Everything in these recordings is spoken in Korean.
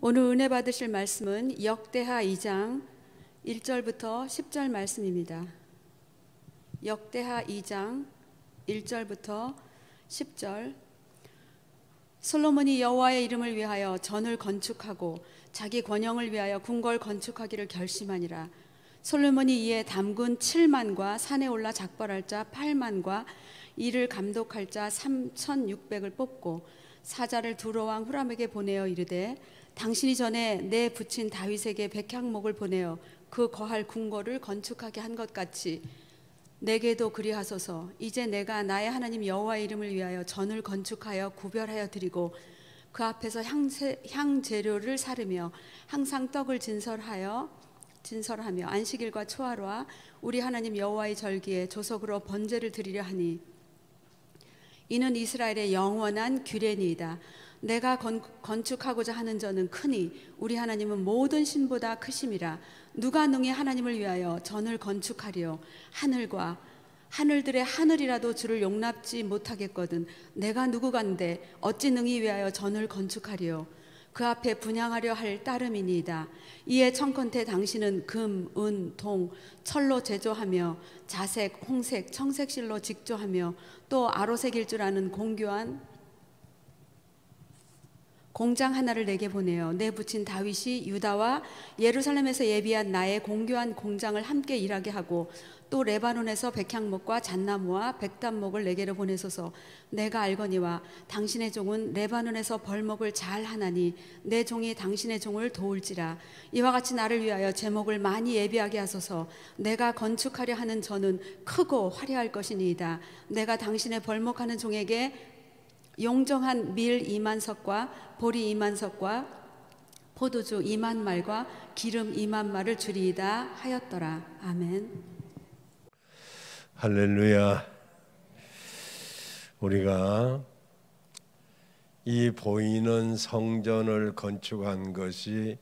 오늘 은혜 받으실 말씀은 역대하 2장 1절부터 10절 말씀입니다. 역대하 2장 1절부터 10절. 솔로몬이 여호와의 이름을 위하여 전을 건축하고 자기 권영을 위하여 궁궐 건축하기를 결심하니라. 솔로몬이 이에 담군 7만과 산에 올라 작벌할 자 8만과 이를 감독할 자 3,600을 뽑고 사자를 두로왕 후람에게 보내어 이르되, 당신이 전에 내 부친 다윗에게 백향목을 보내어 그 거할 궁궐을 건축하게 한 것 같이 내게도 그리하소서. 이제 내가 나의 하나님 여호와의 이름을 위하여 전을 건축하여 구별하여 드리고 그 앞에서 향재료를 사르며 항상 떡을 진설하며 안식일과 초하루와 우리 하나님 여호와의 절기에 조석으로 번제를 드리려 하니 이는 이스라엘의 영원한 규례니이다. 내가 건축하고자 하는 저는 크니 우리 하나님은 모든 신보다 크심이라. 누가 능히 하나님을 위하여 전을 건축하리요? 하늘과 하늘들의 하늘이라도 주를 용납지 못하겠거든. 내가 누구간데 어찌 능히 위하여 전을 건축하리요? 그 앞에 분향하려 할 따름이니이다. 이에 청컨대 당신은 금, 은, 동, 철로 제조하며 자색, 홍색, 청색실로 직조하며 또 아로색일 줄 아는 공교한 공장 하나를 내게 보내어 내 부친 다윗이 유다와 예루살렘에서 예비한 나의 공교한 공장을 함께 일하게 하고 또 레바논에서 백향목과 잣나무와 백단목을 내게로 보내소서. 내가 알거니와 당신의 종은 레바논에서 벌목을 잘 하나니 내 종이 당신의 종을 도울지라. 이와 같이 나를 위하여 제목을 많이 예비하게 하소서. 내가 건축하려 하는 전은 크고 화려할 것이니이다. 내가 당신의 벌목하는 종에게 용정한 밀 2만 석과 보리 2만 석과 포도주 2만 말과 기름 2만 말을 주리이다 하였더라. 아멘. 할렐루야. 우리가 이 보이는 성전을 건축한 것이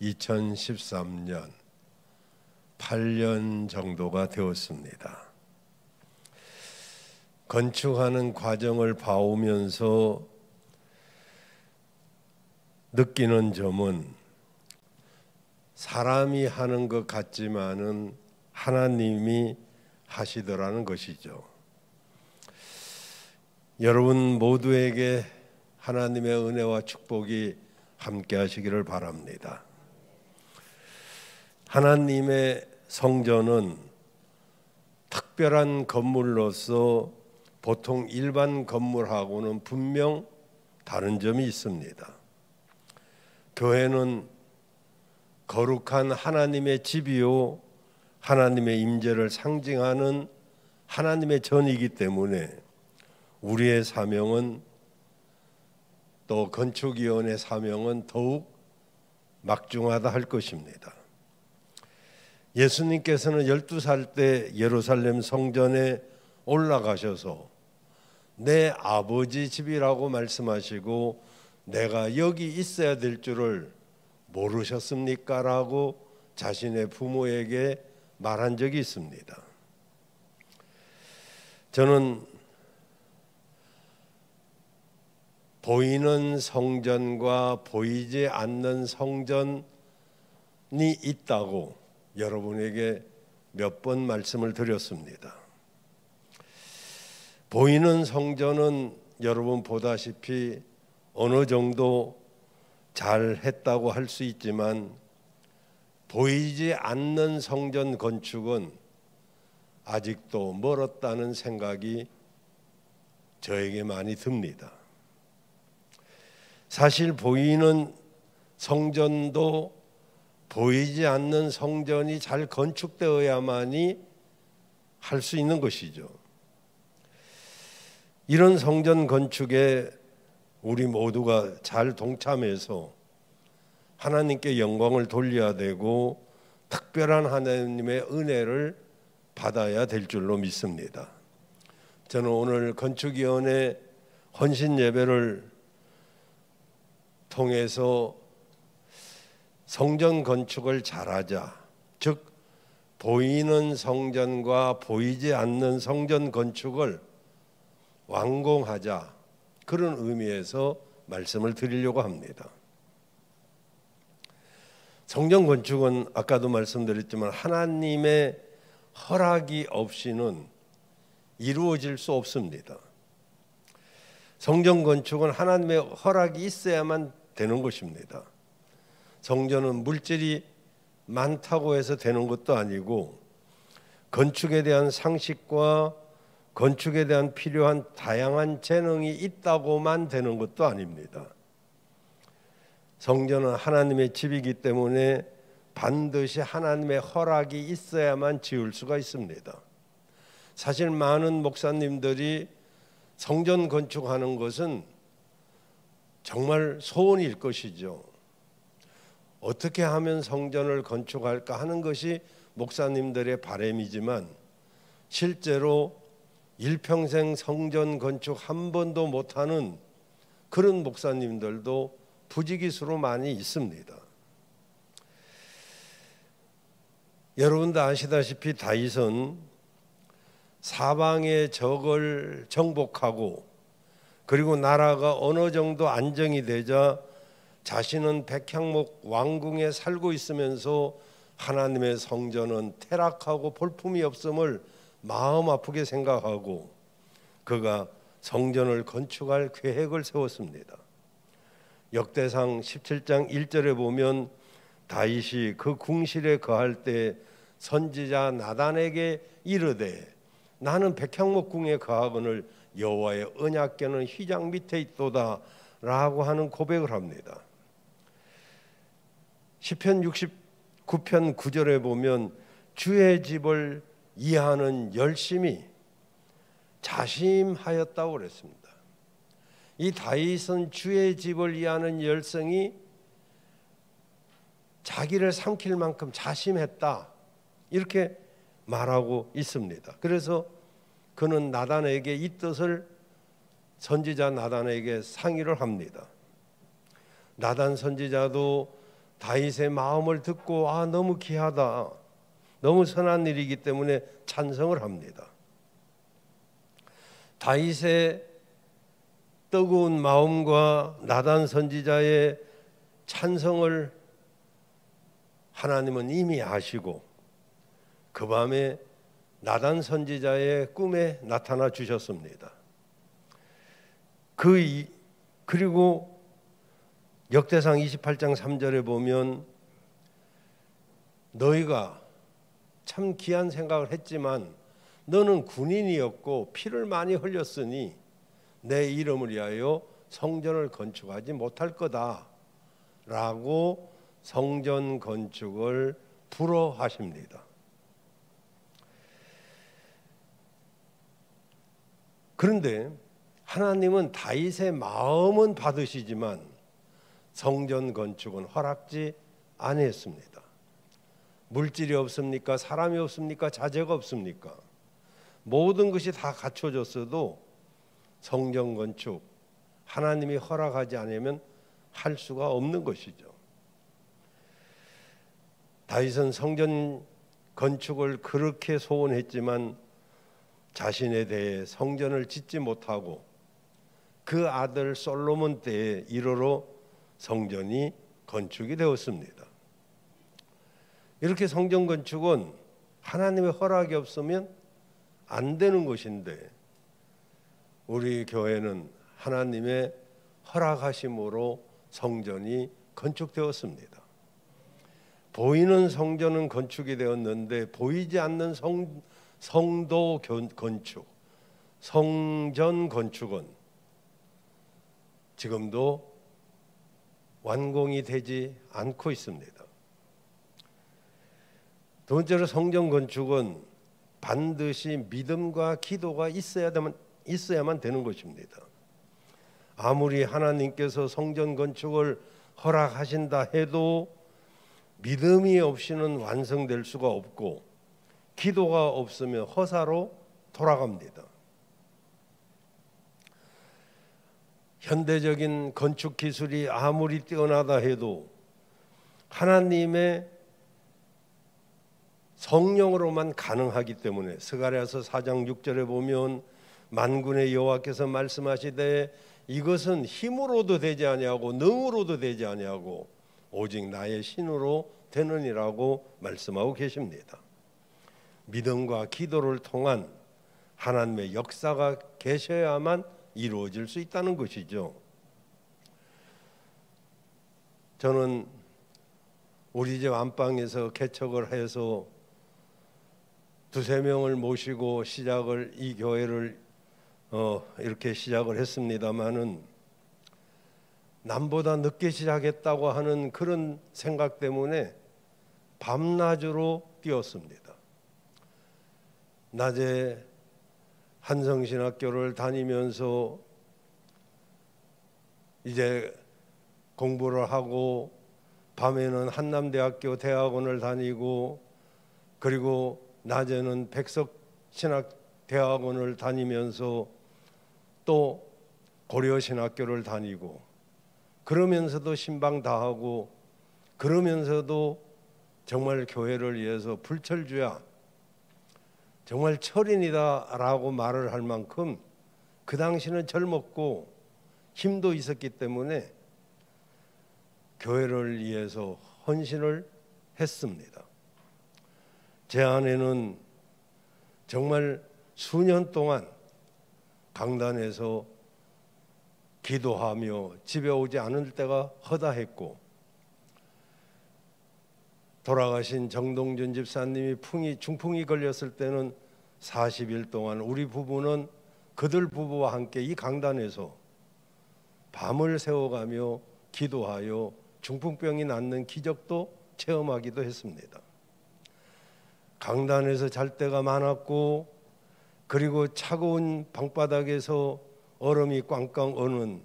2013년 8년 정도가 되었습니다. 건축하는 과정을 봐오면서 느끼는 점은 사람이 하는 것 같지만은 하나님이 하시더라는 것이죠. 여러분 모두에게 하나님의 은혜와 축복이 함께 하시기를 바랍니다. 하나님의 성전은 특별한 건물로서 보통 일반 건물하고는 분명 다른 점이 있습니다. 교회는 거룩한 하나님의 집이요 하나님의 임재를 상징하는 하나님의 전이기 때문에 우리의 사명은 또 건축위원회 사명은 더욱 막중하다 할 것입니다. 예수님께서는 12살 때 예루살렘 성전에 올라가셔서 내 아버지 집이라고 말씀하시고 내가 여기 있어야 될 줄을 모르셨습니까? 라고 자신의 부모에게 말한 적이 있습니다. 저는 보이는 성전과 보이지 않는 성전이 있다고 여러분에게 몇 번 말씀을 드렸습니다. 보이는 성전은 여러분 보다시피 어느 정도 잘 했다고 할 수 있지만 보이지 않는 성전 건축은 아직도 멀었다는 생각이 저에게 많이 듭니다. 사실 보이는 성전도 보이지 않는 성전이 잘 건축되어야만이 할 수 있는 것이죠. 이런 성전 건축에 우리 모두가 잘 동참해서 하나님께 영광을 돌려야 되고 특별한 하나님의 은혜를 받아야 될 줄로 믿습니다. 저는 오늘 건축위원회 헌신 예배를 통해서 성전 건축을 잘하자, 즉 보이는 성전과 보이지 않는 성전 건축을 완공하자, 그런 의미에서 말씀을 드리려고 합니다. 성전 건축은 아까도 말씀드렸지만 하나님의 허락이 없이는 이루어질 수 없습니다. 성전 건축은 하나님의 허락이 있어야만 되는 것입니다. 성전은 물질이 많다고 해서 되는 것도 아니고 건축에 대한 상식과 건축에 대한 필요한 다양한 재능이 있다고만 되는 것도 아닙니다. 성전은 하나님의 집이기 때문에 반드시 하나님의 허락이 있어야만 지을 수가 있습니다. 사실 많은 목사님들이 성전 건축하는 것은 정말 소원일 것이죠. 어떻게 하면 성전을 건축할까 하는 것이 목사님들의 바람이지만 실제로 일평생 성전 건축 한 번도 못하는 그런 목사님들도 부지기수로 많이 있습니다. 여러분도 아시다시피 다윗은 사방의 적을 정복하고 그리고 나라가 어느 정도 안정이 되자 자신은 백향목 왕궁에 살고 있으면서 하나님의 성전은 퇴락하고 볼품이 없음을 마음 아프게 생각하고 그가 성전을 건축할 계획을 세웠습니다. 역대상 17장 1절에 보면 다윗이 그 궁실에 거할 때 선지자 나단에게 이르되 나는 백향목궁에 거하거늘 여호와의 언약궤는 휘장 밑에 있도다 라고 하는 고백을 합니다. 시편 69편 9절에 보면 주의 집을 이해하는 열심이 자심하였다고 그랬습니다. 이 다윗은 주의 집을 이해하는 열성이 자기를 삼킬 만큼 자심했다 이렇게 말하고 있습니다. 그래서 그는 나단에게 이 뜻을 선지자 나단에게 상의를 합니다. 나단 선지자도 다윗의 마음을 듣고 너무 귀하다, 너무 선한 일이기 때문에 찬성을 합니다. 다윗의 뜨거운 마음과 나단 선지자의 찬성을 하나님은 이미 아시고 그 밤에 나단 선지자의 꿈에 나타나 주셨습니다. 그리고 역대상 28장 3절에 보면 너희가 참 귀한 생각을 했지만 너는 군인이었고 피를 많이 흘렸으니 내 이름을 위하여 성전을 건축하지 못할 거다 라고 성전 건축을 불허하십니다. 그런데 하나님은 다윗의 마음은 받으시지만 성전 건축은 허락지 아니했습니다. 물질이 없습니까? 사람이 없습니까? 자재가 없습니까? 모든 것이 다 갖춰졌어도 성전 건축 하나님이 허락하지 않으면 할 수가 없는 것이죠. 다윗은 성전 건축을 그렇게 소원했지만 자신에 대해 성전을 짓지 못하고 그 아들 솔로몬 때에 이르러 성전이 건축이 되었습니다. 이렇게 성전 건축은 하나님의 허락이 없으면 안 되는 것인데 우리 교회는 하나님의 허락하심으로 성전이 건축되었습니다. 보이는 성전은 건축이 되었는데 보이지 않는 성도 건축, 성전 건축은 지금도 완공이 되지 않고 있습니다. 두 번째로 성전 건축은 반드시 믿음과 기도가 있어야만 되는 것입니다. 아무리 하나님께서 성전 건축을 허락하신다 해도 믿음이 없이는 완성될 수가 없고 기도가 없으면 허사로 돌아갑니다. 현대적인 건축 기술이 아무리 뛰어나다 해도 하나님의 성령으로만 가능하기 때문에 스가랴서 4장 6절에 보면 만군의 여호와께서 말씀하시되 이것은 힘으로도 되지 아니하고 능으로도 되지 아니하고 오직 나의 신으로 되느니라고 말씀하고 계십니다. 믿음과 기도를 통한 하나님의 역사가 계셔야만 이루어질 수 있다는 것이죠. 저는 우리 집 안방에서 개척을 해서 두세 명을 모시고 이 교회를 이렇게 시작을 했습니다마는 남보다 늦게 시작했다고 하는 그런 생각 때문에 밤낮으로 뛰었습니다. 낮에 한성신학교를 다니면서 이제 공부를 하고 밤에는 한남대학교 대학원을 다니고 그리고 낮에는 백석신학대학원을 다니면서 또 고려신학교를 다니고 그러면서도 신방 다 하고 그러면서도 정말 교회를 위해서 불철주야 정말 철인이다라고 말을 할 만큼 그 당시는 젊었고 힘도 있었기 때문에 교회를 위해서 헌신을 했습니다. 제 아내는 정말 수년 동안 강단에서 기도하며 집에 오지 않을 때가 허다했고 돌아가신 정동준 집사님이 중풍이 걸렸을 때는 40일 동안 우리 부부는 그들 부부와 함께 이 강단에서 밤을 새워가며 기도하여 중풍병이 낫는 기적도 체험하기도 했습니다. 강단에서 잘 때가 많았고 그리고 차가운 방바닥에서 얼음이 꽝꽝 오는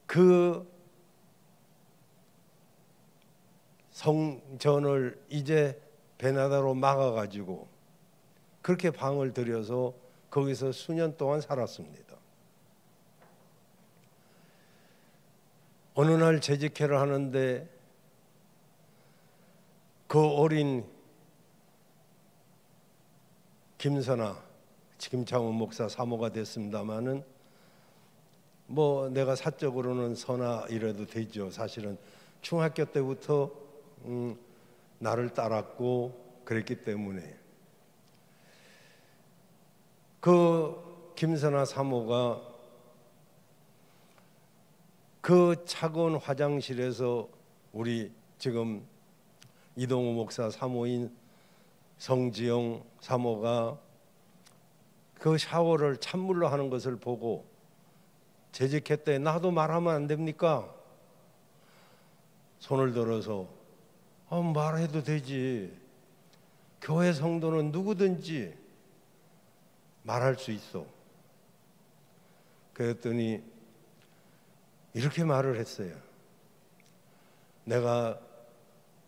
그 성전을 이제 베나다로 막아가지고 그렇게 방을 들여서 거기서 수년 동안 살았습니다. 어느 날 재직회를 하는데 그 어린 김선아, 김창훈 목사 사모가 됐습니다마는 뭐 내가 사적으로는 선아 이래도 되죠. 사실은 중학교 때부터 나를 따랐고 그랬기 때문에 그 김선아 사모가 그 차가운 화장실에서 우리 지금 이동우 목사 사모인 성지영 사모가 그 샤워를 찬물로 하는 것을 보고 재직했대. 나도 말하면 안 됩니까? 손을 들어서 말해도 되지. 교회 성도는 누구든지 말할 수 있어. 그랬더니 이렇게 말을 했어요. 내가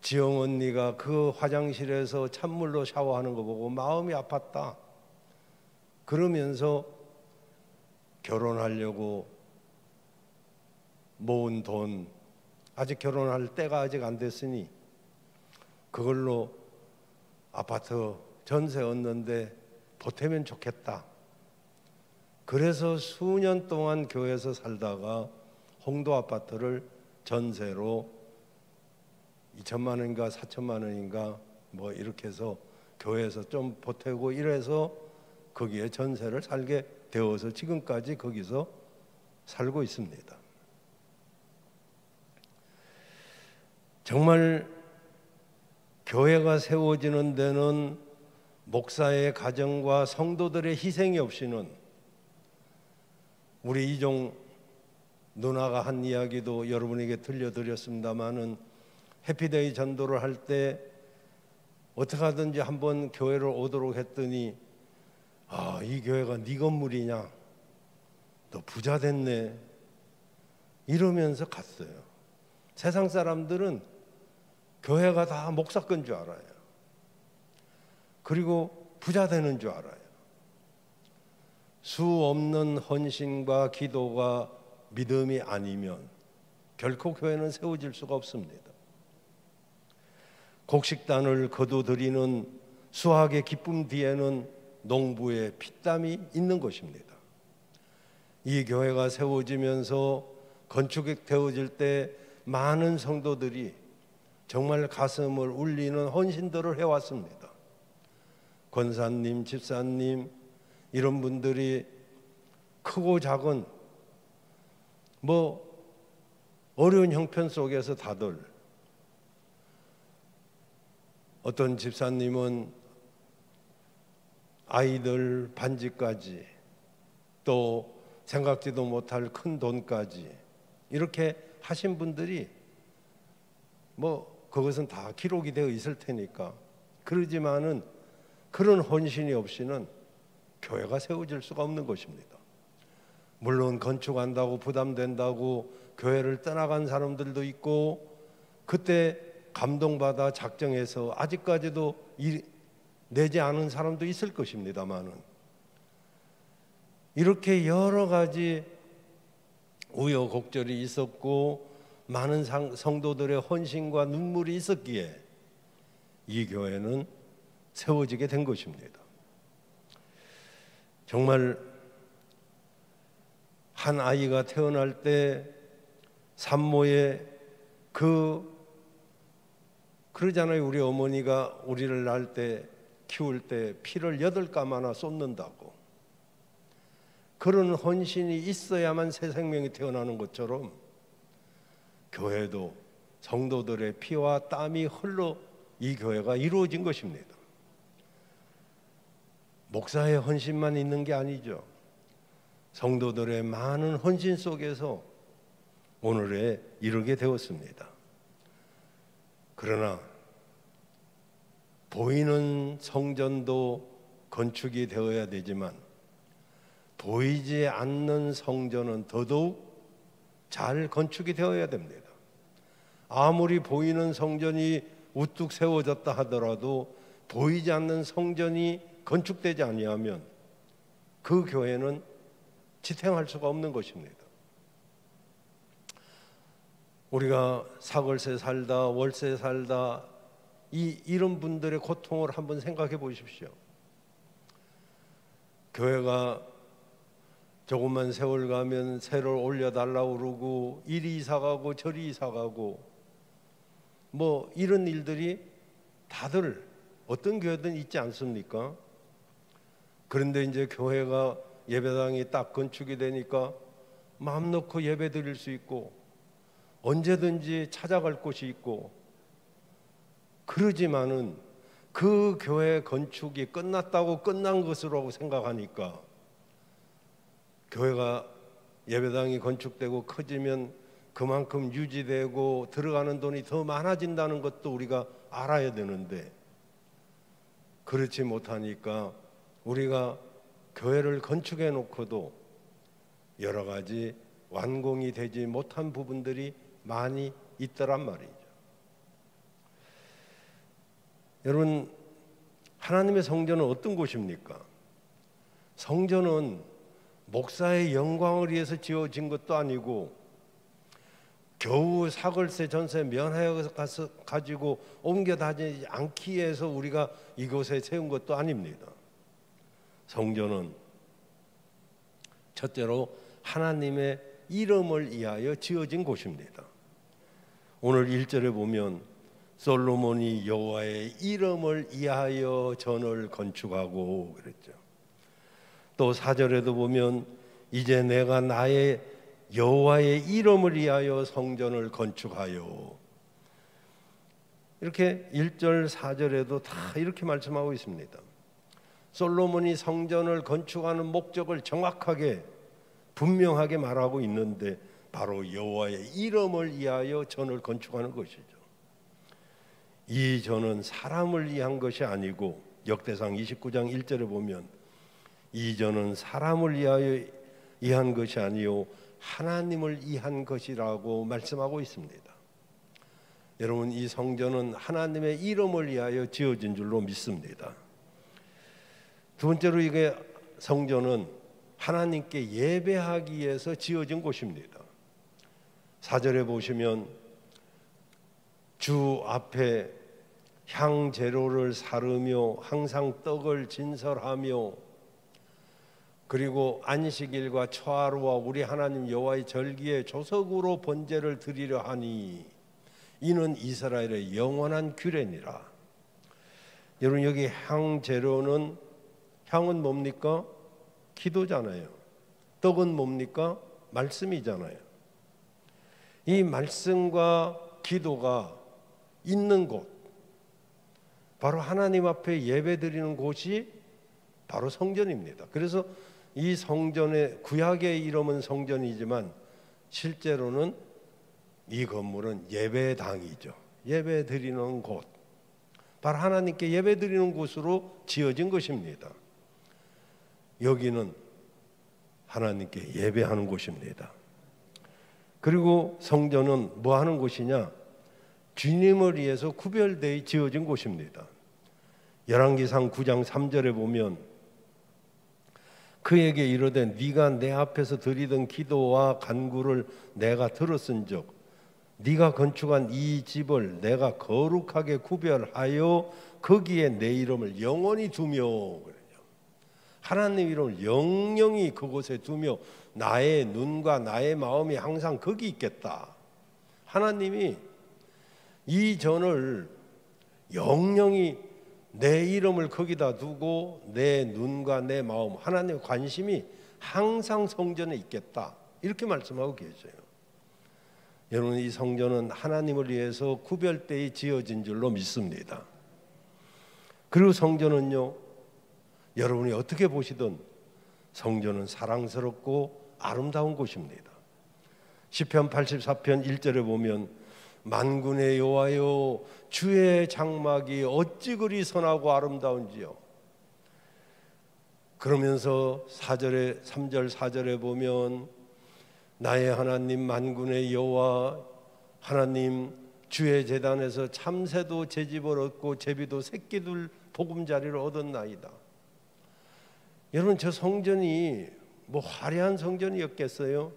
지영 언니가 그 화장실에서 찬물로 샤워하는 거 보고 마음이 아팠다. 그러면서 결혼하려고 모은 돈, 아직 결혼할 때가 아직 안 됐으니 그걸로 아파트 전세 얻는데 보태면 좋겠다. 그래서 수년 동안 교회에서 살다가 홍도 아파트를 전세로 2천만 원인가 4천만 원인가 뭐 이렇게 해서 교회에서 좀 보태고 이래서 거기에 전세를 살게 되어서 지금까지 거기서 살고 있습니다. 정말 교회가 세워지는 데는 목사의 가정과 성도들의 희생이 없이는 우리 이종 누나가 한 이야기도 여러분에게 들려드렸습니다마는 해피데이 전도를 할 때 어떻게 하든지 한번 교회를 오도록 했더니 이 교회가 네 건물이냐? 너 부자 됐네. 이러면서 갔어요. 세상 사람들은 교회가 다 목사 건 줄 알아요. 그리고 부자 되는 줄 알아요. 수 없는 헌신과 기도가 믿음이 아니면 결코 교회는 세워질 수가 없습니다. 곡식단을 거두드리는 수확의 기쁨 뒤에는 농부의 피땀이 있는 것입니다. 이 교회가 세워지면서 건축이 되어질 때 많은 성도들이 정말 가슴을 울리는 헌신들을 해왔습니다. 권사님, 집사님 이런 분들이 크고 작은 어려운 형편 속에서 다들, 어떤 집사님은 아이들 반지까지, 또 생각지도 못할 큰 돈까지 이렇게 하신 분들이 그것은 다 기록이 되어 있을 테니까, 그러지만은 그런 헌신이 없이는 교회가 세워질 수가 없는 것입니다. 물론 건축한다고 부담된다고 교회를 떠나간 사람들도 있고, 그때 감동받아 작정해서 아직까지도 내지 않은 사람도 있을 것입니다만은, 이렇게 여러 가지 우여곡절이 있었고 많은 성도들의 헌신과 눈물이 있었기에 이 교회는 세워지게 된 것입니다. 정말 한 아이가 태어날 때 산모의 그러잖아요. 우리 어머니가 우리를 낳을 때, 키울 때 피를 8가마나 쏟는다고. 그런 헌신이 있어야만 새 생명이 태어나는 것처럼 교회도 성도들의 피와 땀이 흘러 이 교회가 이루어진 것입니다. 목사의 헌신만 있는 게 아니죠. 성도들의 많은 헌신 속에서 오늘에 이르게 되었습니다. 그러나 보이는 성전도 건축이 되어야 되지만 보이지 않는 성전은 더더욱 잘 건축이 되어야 됩니다. 아무리 보이는 성전이 우뚝 세워졌다 하더라도 보이지 않는 성전이 건축되지 아니하면 그 교회는 지탱할 수가 없는 것입니다. 우리가 사골세 살다, 월세 살다 이런 분들의 고통을 한번 생각해 보십시오. 교회가 조금만 세월 가면 세를 올려달라고 그러고, 이리 이사가고 저리 이사가고 이런 일들이 다들 어떤 교회든 있지 않습니까? 그런데 이제 교회가, 예배당이 딱 건축이 되니까 마음 놓고 예배 드릴 수 있고 언제든지 찾아갈 곳이 있고, 그러지만은 그 교회 건축이 끝났다고 끝난 것으로 생각하니까 교회가, 예배당이 건축되고 커지면 그만큼 유지되고 들어가는 돈이 더 많아진다는 것도 우리가 알아야 되는데, 그렇지 못하니까 우리가 교회를 건축해 놓고도 여러 가지 완공이 되지 못한 부분들이 많이 있더란 말이죠. 여러분, 하나님의 성전은 어떤 곳입니까? 성전은 목사의 영광을 위해서 지어진 것도 아니고 겨우 사글세 전세 면하여 가지고 옮겨다니지 않기 위해서 우리가 이곳에 세운 것도 아닙니다. 성전은 첫째로 하나님의 이름을 위하여 지어진 곳입니다. 오늘 1절에 보면 솔로몬이 여호와의 이름을 위하여 전을 건축하고 그랬죠. 또 4절에도 보면 이제 내가 나의 여호와의 이름을 위하여 성전을 건축하여, 이렇게 1절 4절에도 다 이렇게 말씀하고 있습니다. 솔로몬이 성전을 건축하는 목적을 정확하게 분명하게 말하고 있는데 바로 여호와의 이름을 위하여 전을 건축하는 것이죠. 이 전은 사람을 위한 것이 아니고, 역대상 29장 1절에 보면 이 전은 사람을 위한 것이 아니요 하나님을 위한 것이라고 말씀하고 있습니다. 여러분, 이 성전은 하나님의 이름을 위하여 지어진 줄로 믿습니다. 두 번째로, 이게 성전은 하나님께 예배하기 위해서 지어진 곳입니다. 4절에 보시면 주 앞에 향재료를 사르며 항상 떡을 진설하며, 그리고 안식일과 초하루와 우리 하나님 여호와의 절기에 조석으로 번제를 드리려 하니, 이는 이스라엘의 영원한 규례니라. 여러분, 여기 향재료는, 향은 뭡니까? 기도잖아요. 떡은 뭡니까? 말씀이잖아요. 이 말씀과 기도가 있는 곳, 바로 하나님 앞에 예배 드리는 곳이 바로 성전입니다. 그래서 이 성전의, 구약의 이름은 성전이지만 실제로는 이 건물은 예배당이죠. 예배 드리는 곳, 바로 하나님께 예배 드리는 곳으로 지어진 것입니다. 여기는 하나님께 예배하는 곳입니다. 그리고 성전은 뭐 하는 곳이냐? 주님을 위해서 구별되어 지어진 곳입니다. 열왕기상 9장 3절에 보면 그에게 이르되 네가 내 앞에서 드리던 기도와 간구를 내가 들었은즉 네가 건축한 이 집을 내가 거룩하게 구별하여 거기에 내 이름을 영원히 두며, 하나님 이름을 영영히 그곳에 두며 나의 눈과 나의 마음이 항상 거기 있겠다. 하나님이 이 전을 영영히 내 이름을 거기다 두고 내 눈과 내 마음, 하나님의 관심이 항상 성전에 있겠다, 이렇게 말씀하고 계세요. 여러분, 이 성전은 하나님을 위해서 구별되이 지어진 줄로 믿습니다. 그리고 성전은요, 여러분이 어떻게 보시든 성전은 사랑스럽고 아름다운 곳입니다. 시편 84편 1절에 보면 만군의 여호와여 주의 장막이 어찌 그리 선하고 아름다운지요. 그러면서 3절 4절에 보면 나의 하나님 만군의 여호와 하나님 주의 제단에서 참새도 제 집을 얻고 제비도 새끼들 보금자리를 얻었나이다. 여러분, 저 성전이 뭐 화려한 성전이었겠어요?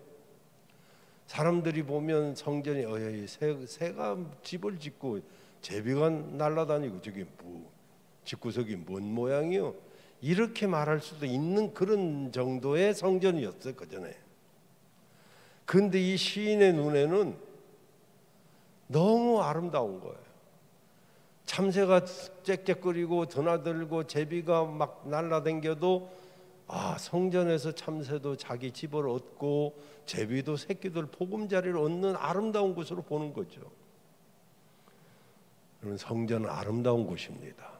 사람들이 보면 성전이 새가 집을 짓고 제비가 날아다니고 저게 뭐 집구석이 뭔 모양이요? 이렇게 말할 수도 있는 그런 정도의 성전이었어요, 그 전에. 근데 이 시인의 눈에는 너무 아름다운 거예요. 참새가 짹짹거리고 드나들고 제비가 막 날아다녀도 성전에서 참새도 자기 집을 얻고 제비도 새끼들 보금자리를 얻는 아름다운 곳으로 보는 거죠. 여러분, 성전은 아름다운 곳입니다.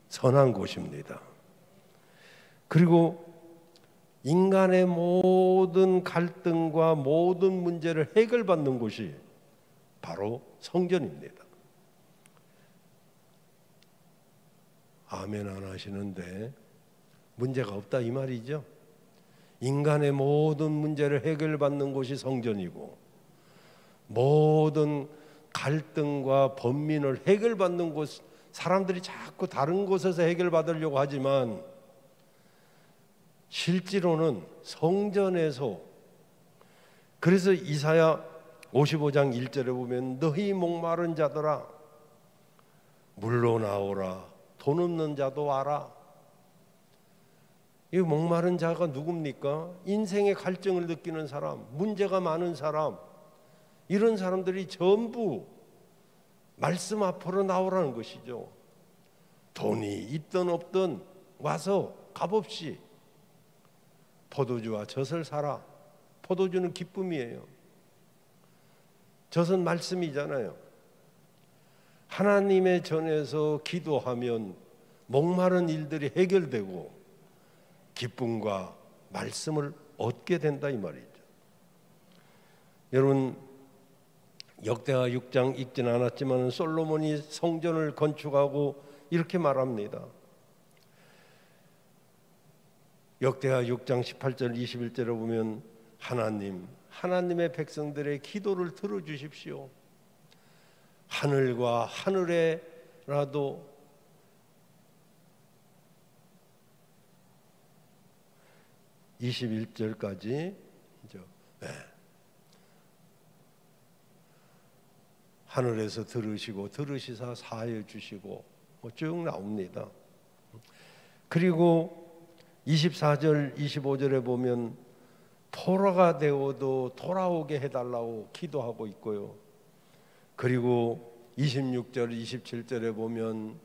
선한 곳입니다. 그리고 인간의 모든 갈등과 모든 문제를 해결받는 곳이 바로 성전입니다. 아멘 안 하시는데 문제가 없다 이 말이죠. 인간의 모든 문제를 해결받는 곳이 성전이고 모든 갈등과 번민을 해결받는 곳, 사람들이 자꾸 다른 곳에서 해결받으려고 하지만 실제로는 성전에서. 그래서 이사야 55장 1절에 보면 너희 목마른 자들아 물로 나오라, 돈 없는 자도 와라. 이 목마른 자가 누굽니까? 인생의 갈증을 느끼는 사람, 문제가 많은 사람, 이런 사람들이 전부 말씀 앞으로 나오라는 것이죠. 돈이 있든 없든 와서 값없이 포도주와 젖을 사라. 포도주는 기쁨이에요. 젖은 말씀이잖아요. 하나님의 전에서 기도하면 목마른 일들이 해결되고 기쁨과 말씀을 얻게 된다 이 말이죠. 여러분, 역대하 6장 읽진 않았지만 솔로몬이 성전을 건축하고 이렇게 말합니다. 역대하 6장 18절 21절에 보면 하나님의 백성들의 기도를 들어주십시오. 하늘과 하늘에라도 (21절까지) 하늘에서 들으시사 사하여 주시고 쭉 나옵니다. 그리고 24절 25절에 보면 포로가 되어도 돌아오게 해달라고 기도하고 있고요. 그리고 26절, 27절에 보면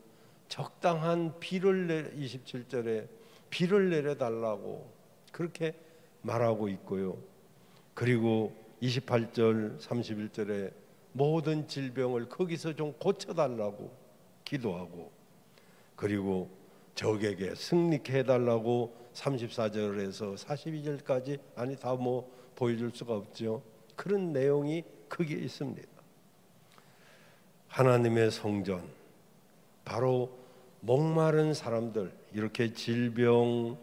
적당한 비를 27절에 비를 내려달라고 그렇게 말하고 있고요. 그리고 28절, 31절에 모든 질병을 거기서 좀 고쳐달라고 기도하고, 그리고 적에게 승리케 해달라고 34절에서 42절까지, 아니 다 뭐 보여줄 수가 없죠. 그런 내용이 거기에 있습니다. 하나님의 성전, 바로 목마른 사람들, 이렇게 질병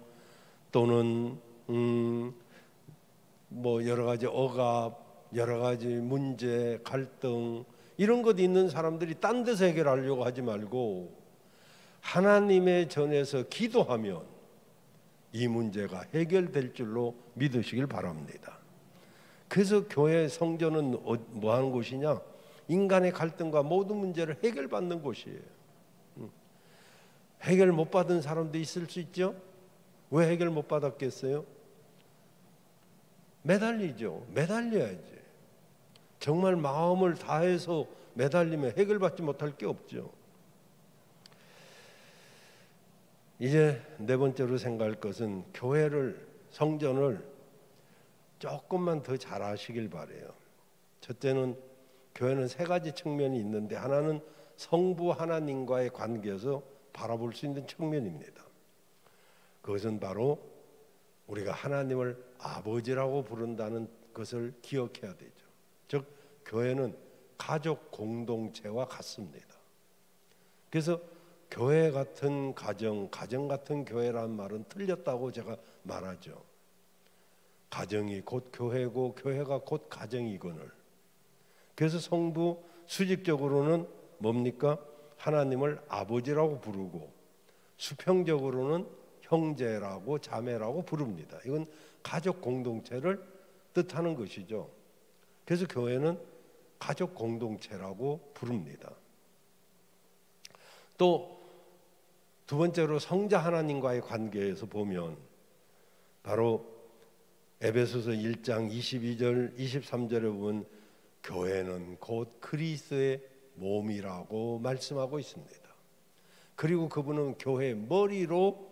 또는 뭐 여러 가지 억압, 여러 가지 문제, 갈등 이런 것 있는 사람들이 딴 데서 해결하려고 하지 말고 하나님의 전에서 기도하면 이 문제가 해결될 줄로 믿으시길 바랍니다. 그래서 교회 성전은 뭐 하는 곳이냐? 인간의 갈등과 모든 문제를 해결받는 곳이에요. 해결 못 받은 사람도 있을 수 있죠. 왜 해결 못 받았겠어요? 매달리죠. 매달려야지. 정말 마음을 다해서 매달리면 해결받지 못할 게 없죠. 이제 네 번째로 생각할 것은 교회를, 성전을 조금만 더 잘 아시길 바래요. 첫째는 교회는 세 가지 측면이 있는데, 하나는 성부 하나님과의 관계에서 바라볼 수 있는 측면입니다. 그것은 바로 우리가 하나님을 아버지라고 부른다는 것을 기억해야 되죠. 즉 교회는 가족 공동체와 같습니다. 그래서 교회 같은 가정, 가정 같은 교회라는 말은 틀렸다고 제가 말하죠. 가정이 곧 교회고 교회가 곧 가정이거늘. 그래서 성부 수직적으로는 뭡니까? 하나님을 아버지라고 부르고, 수평적으로는 형제라고 자매라고 부릅니다. 이건 가족 공동체를 뜻하는 것이죠. 그래서 교회는 가족 공동체라고 부릅니다. 또 두 번째로 성자 하나님과의 관계에서 보면 바로 에베소서 1장 22절 23절에 보면 교회는 곧 그리스도의 몸이라고 말씀하고 있습니다. 그리고 그분은 교회의 머리로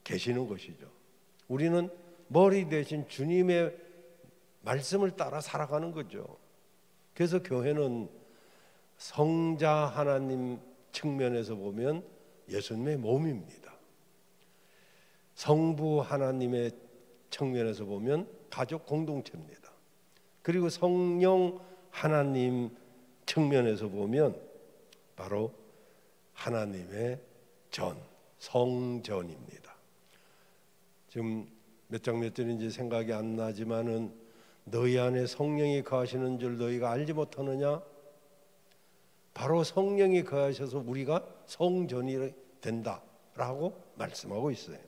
계시는 것이죠. 우리는 머리 대신 주님의 말씀을 따라 살아가는 거죠. 그래서 교회는 성자 하나님 측면에서 보면 예수님의 몸입니다. 성부 하나님의 측면에서 보면 가족 공동체입니다. 그리고 성령 하나님 측면에서 보면 바로 하나님의 전, 성전입니다. 지금 몇 장 몇 절인지 생각이 안 나지만은 너희 안에 성령이 거하시는 줄 너희가 알지 못하느냐? 바로 성령이 거하셔서 우리가 성전이 된다라고 말씀하고 있어요.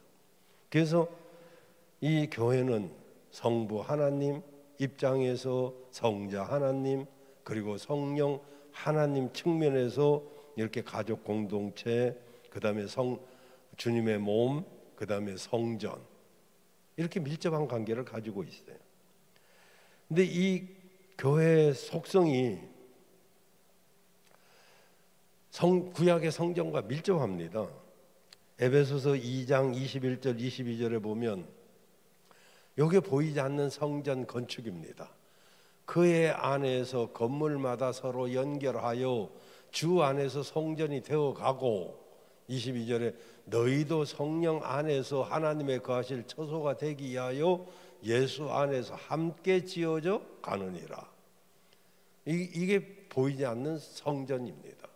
그래서 이 교회는 성부 하나님 입장에서 성자 하나님 그리고 성령 하나님 측면에서 이렇게 가족 공동체, 그 다음에 주님의 몸, 그 다음에 성전, 이렇게 밀접한 관계를 가지고 있어요. 근데 이 교회의 속성이 구약의 성전과 밀접합니다. 에베소서 2장 21절 22절에 보면 여기에 보이지 않는 성전 건축입니다. 그의 안에서 건물마다 서로 연결하여 주 안에서 성전이 되어가고, 22절에 너희도 성령 안에서 하나님의 거하실 처소가 되기 위하여 예수 안에서 함께 지어져 가느니라. 이게 보이지 않는 성전입니다.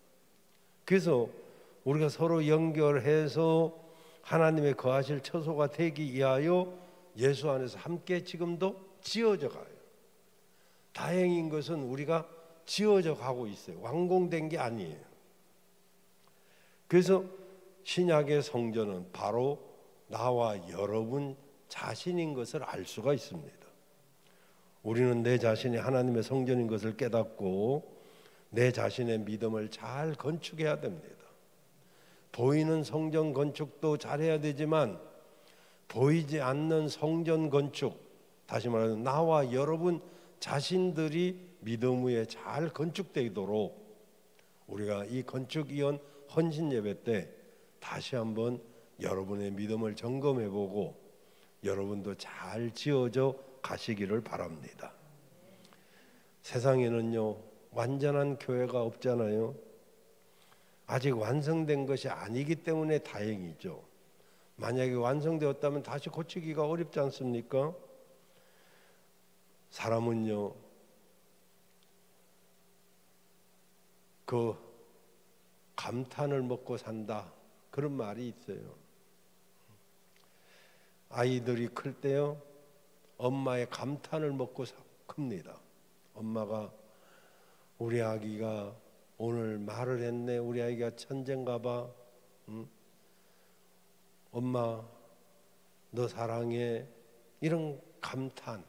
그래서 우리가 서로 연결해서 하나님의 거하실 처소가 되기 위하여 예수 안에서 함께 지금도 지어져 가요. 다행인 것은 우리가 지어져 가고 있어요. 완공된 게 아니에요. 그래서 신약의 성전은 바로 나와 여러분 자신인 것을 알 수가 있습니다. 우리는 내 자신이 하나님의 성전인 것을 깨닫고 내 자신의 믿음을 잘 건축해야 됩니다. 보이는 성전 건축도 잘해야 되지만 보이지 않는 성전 건축, 다시 말해서 나와 여러분 자신들이 믿음 위에 잘 건축되도록 우리가 이 건축위원 헌신 예배 때 다시 한번 여러분의 믿음을 점검해보고 여러분도 잘 지어져 가시기를 바랍니다. 세상에는요, 완전한 교회가 없잖아요. 아직 완성된 것이 아니기 때문에 다행이죠. 만약에 완성되었다면 다시 고치기가 어렵지 않습니까? 사람은요, 그 감탄을 먹고 산다, 그런 말이 있어요. 아이들이 클 때요, 엄마의 감탄을 먹고 큽니다. 엄마가 우리 아기가 오늘 말을 했네, 우리 아기가 천재인가 봐, 응? 엄마 너 사랑해, 이런 감탄,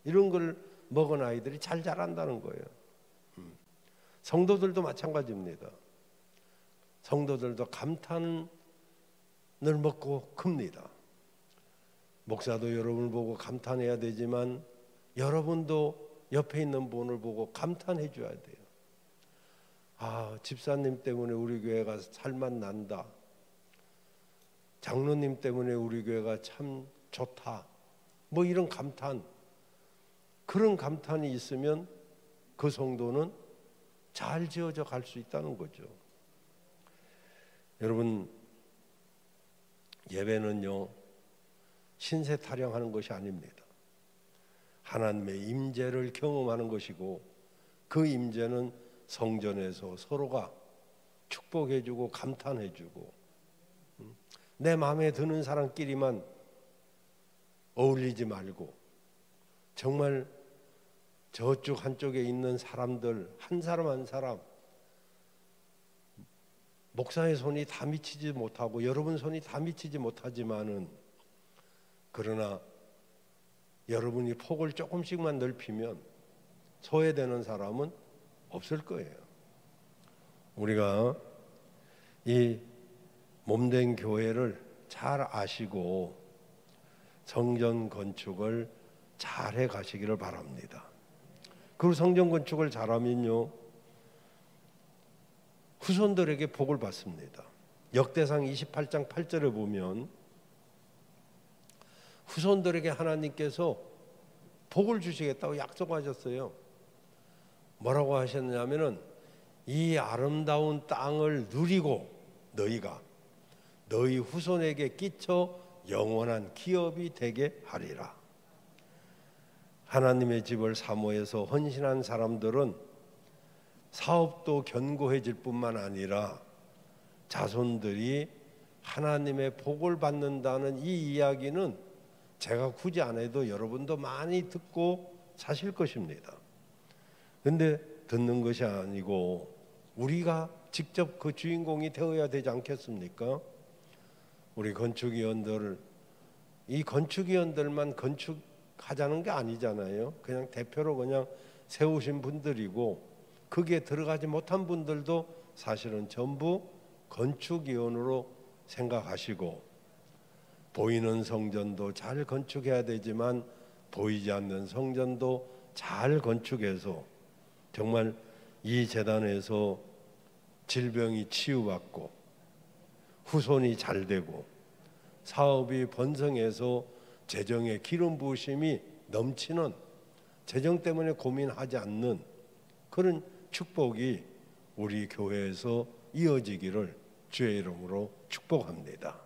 이런 걸 먹은 아이들이 잘 자란다는 거예요. 성도들도 마찬가지입니다. 성도들도 감탄을 먹고 큽니다. 목사도 여러분을 보고 감탄해야 되지만 여러분도 옆에 있는 분을 보고 감탄해 줘야 돼요. 아, 집사님 때문에 우리 교회가 살맛 난다. 장로님 때문에 우리 교회가 참 좋다. 뭐 이런 감탄, 그런 감탄이 있으면 그 성도는 잘 지어져 갈 수 있다는 거죠. 여러분, 예배는요, 신세 타령하는 것이 아닙니다. 하나님의 임재를 경험하는 것이고, 그 임재는 성전에서 서로가 축복해주고 감탄해주고, 내 마음에 드는 사람끼리만 어울리지 말고 정말 저쪽 한쪽에 있는 사람들 한 사람 한 사람, 목사의 손이 다 미치지 못하고 여러분 손이 다 미치지 못하지만은, 그러나 여러분이 폭을 조금씩만 넓히면 소외되는 사람은 없을 거예요. 우리가 이 몸된 교회를 잘 아시고 성전 건축을 잘 해 가시기를 바랍니다. 그리고 성전 건축을 잘하면요, 후손들에게 복을 받습니다. 역대상 28장 8절에 보면 후손들에게 하나님께서 복을 주시겠다고 약속하셨어요. 뭐라고 하셨냐면은 이 아름다운 땅을 누리고 너희가 너희 후손에게 끼쳐 영원한 기업이 되게 하리라. 하나님의 집을 사모해서 헌신한 사람들은 사업도 견고해질 뿐만 아니라 자손들이 하나님의 복을 받는다는 이 이야기는 제가 굳이 안 해도 여러분도 많이 듣고 사실 것입니다. 그런데 듣는 것이 아니고 우리가 직접 그 주인공이 되어야 되지 않겠습니까? 우리 건축위원들, 이 건축위원들만 건축하자는 게 아니잖아요. 그냥 대표로 그냥 세우신 분들이고, 거기에 들어가지 못한 분들도 사실은 전부 건축위원으로 생각하시고, 보이는 성전도 잘 건축해야 되지만 보이지 않는 성전도 잘 건축해서 정말 이 재단에서 질병이 치유받고 후손이 잘 되고 사업이 번성해서 재정의 기름 부으심이 넘치는, 재정 때문에 고민하지 않는 그런 축복이 우리 교회에서 이어지기를 주의 이름으로 축복합니다.